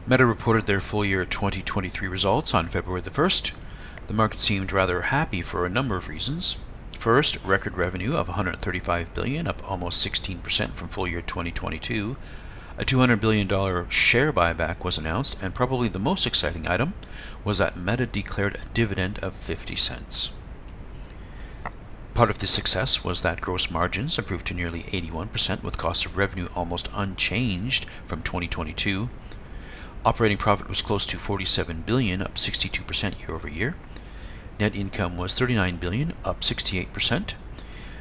Meta reported their full year 2023 results on February the 1st. The market seemed rather happy for a number of reasons. First, record revenue of $135 billion, up almost 16% from full year 2022. A $200 billion share buyback was announced, and probably the most exciting item was that Meta declared a dividend of 50 cents. Part of the success was that gross margins improved to nearly 81%, with cost of revenue almost unchanged from 2022. Operating profit was close to $47 billion, up 62% year over year. Net income was $39 billion, up 68%.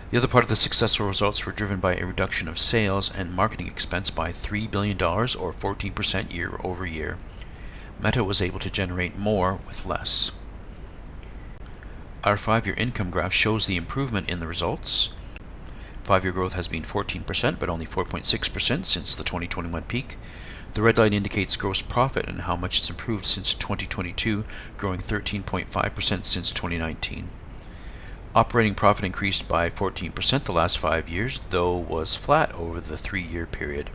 The other part of the successful results were driven by a reduction of sales and marketing expense by $3 billion, or 14% year over year. Meta was able to generate more with less. Our 5-year income graph shows the improvement in the results. 5-year growth has been 14%, but only 4.6% since the 2021 peak. The red line indicates gross profit and how much it's improved since 2022, growing 13.5% since 2019. Operating profit increased by 14% the last 5 years, though was flat over the 3-year period.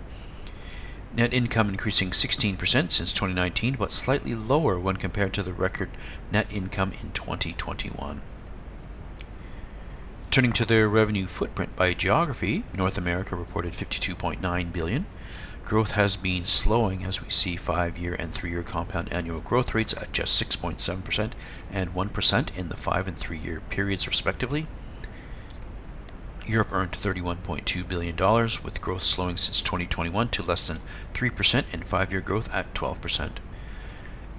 Net income increasing 16% since 2019, but slightly lower when compared to the record net income in 2021. Turning to their revenue footprint by geography, North America reported $52.9 billion. Growth has been slowing as we see 5-year and 3-year compound annual growth rates at just 6.7% and 1% in the 5 and 3-year periods respectively. Europe earned $31.2 billion, with growth slowing since 2021 to less than 3% and 5-year growth at 12%.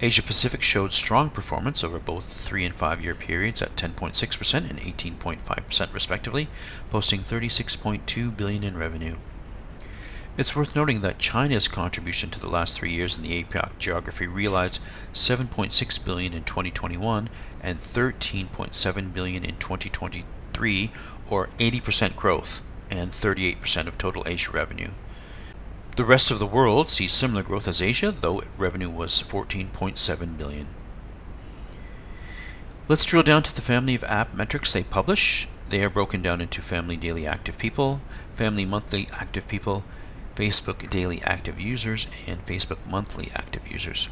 Asia Pacific showed strong performance over both 3 and 5-year periods at 10.6% and 18.5% respectively, posting $36.2 billion in revenue. It's worth noting that China's contribution to the last 3 years in the APAC geography realized $7.6 billion in 2021 and $13.7 billion in 2023, or 80% growth and 38% of total Asia revenue. The rest of the world sees similar growth as Asia, though revenue was $14.7 billion. Let's drill down to the family of app metrics they publish. They are broken down into family daily active people, family monthly active people, Facebook daily active users, and Facebook monthly active users.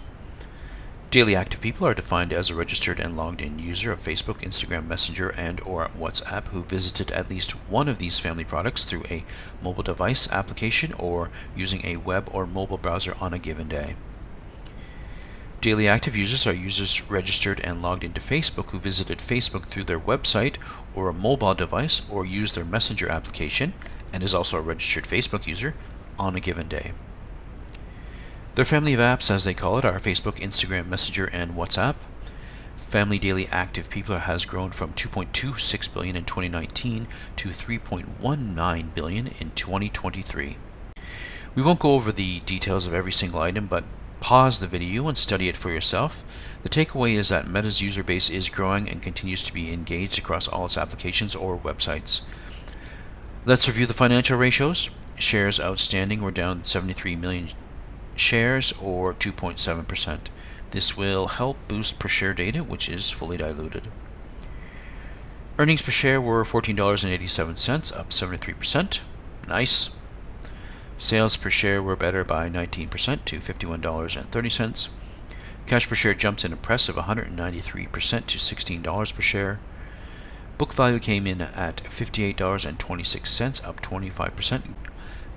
Daily active people are defined as a registered and logged in user of Facebook, Instagram Messenger, and or WhatsApp who visited at least one of these family products through a mobile device application or using a web or mobile browser on a given day. Daily active users are users registered and logged into Facebook who visited Facebook through their website or a mobile device or used their Messenger application and is also a registered Facebook user on a given day. Their family of apps, as they call it, are Facebook, Instagram, Messenger, and WhatsApp. Family daily active people has grown from 2.26 billion in 2019 to 3.19 billion in 2023. We won't go over the details of every single item, but pause the video and study it for yourself. The takeaway is that Meta's user base is growing and continues to be engaged across all its applications or websites. Let's review the financial ratios. Shares outstanding were down 73 million shares, or 2.7%. This will help boost per share data, which is fully diluted. Earnings per share were $14.87, up 73%. Nice. Sales per share were better by 19% to $51.30. Cash per share jumped an impressive 193% to $16 per share. Book value came in at $58.26, up 25%,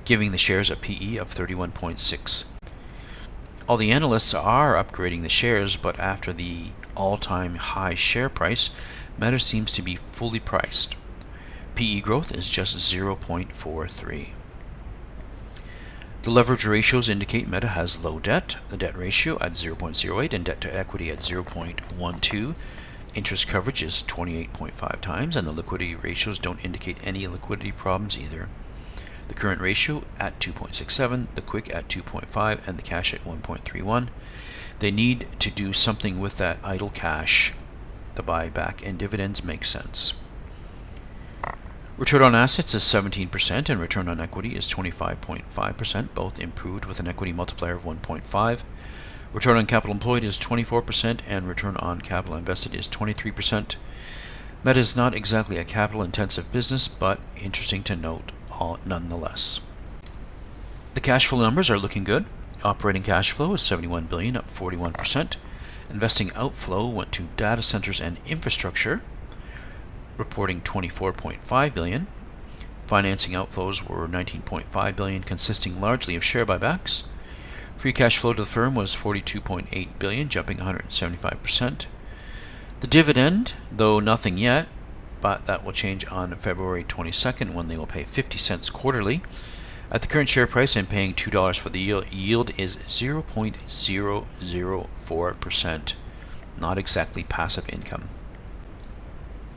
giving the shares a PE of 31.6. All the analysts are upgrading the shares, but after the all-time high share price, Meta seems to be fully priced. PE growth is just 0.43. The leverage ratios indicate Meta has low debt, the debt ratio at 0.08 and debt to equity at 0.12. Interest coverage is 28.5 times, and the liquidity ratios don't indicate any liquidity problems either. The current ratio at 2.67, the quick at 2.5, and the cash at 1.31. They need to do something with that idle cash. The buyback and dividends make sense. Return on assets is 17% and return on equity is 25.5%, both improved with an equity multiplier of 1.5. Return on capital employed is 24% and return on capital invested is 23%. Meta is not exactly a capital-intensive business, but interesting to note nonetheless. The cash flow numbers are looking good. Operating cash flow is $71 billion, up 41%. Investing outflow went to data centers and infrastructure, reporting $24.5 billion. Financing outflows were $19.5 billion, consisting largely of share buybacks. Free cash flow to the firm was $42.8 billion, jumping 175%. The dividend, though nothing yet, but that will change on February 22nd when they will pay 50 cents quarterly. At the current share price and paying $2 for the yield is 0.004%. Not exactly passive income.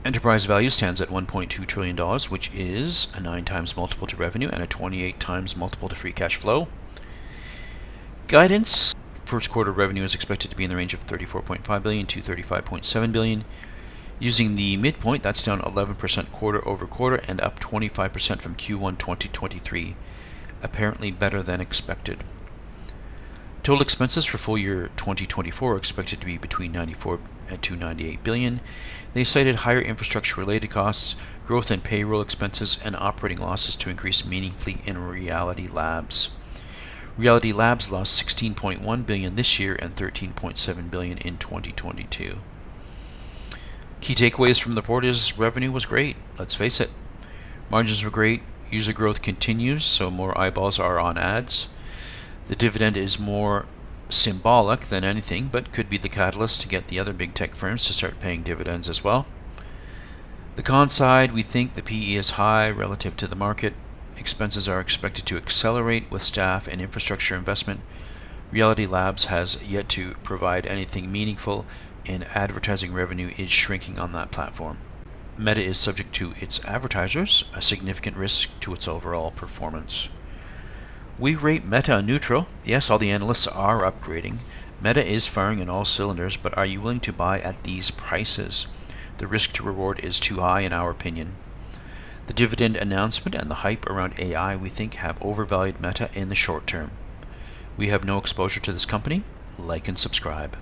Enterprise value stands at $1.2 trillion, which is a 9 times multiple to revenue and a 28 times multiple to free cash flow. Guidance: first quarter revenue is expected to be in the range of $34.5 billion to $35.7 billion. Using the midpoint, that's down 11% quarter over quarter and up 25% from Q1 2023. Apparently better than expected. Total expenses for full year 2024 are expected to be between 94 and 298 billion. They cited higher infrastructure-related costs, growth in payroll expenses, and operating losses to increase meaningfully in Reality Labs. Reality Labs lost 16.1 billion this year and 13.7 billion in 2022. Key takeaways from the report is revenue was great. Let's face it. Margins were great. User growth continues, so more eyeballs are on ads. The dividend is more symbolic than anything, but could be the catalyst to get the other big tech firms to start paying dividends as well. The con side, we think the PE is high relative to the market. Expenses are expected to accelerate with staff and infrastructure investment. Reality Labs has yet to provide anything meaningful, and advertising revenue is shrinking on that platform. Meta is subject to its advertisers, a significant risk to its overall performance. We rate Meta neutral. Yes, all the analysts are upgrading. Meta is firing on all cylinders, but are you willing to buy at these prices? The risk to reward is too high in our opinion. The dividend announcement and the hype around AI we think have overvalued Meta in the short term. We have no exposure to this company. Like and subscribe.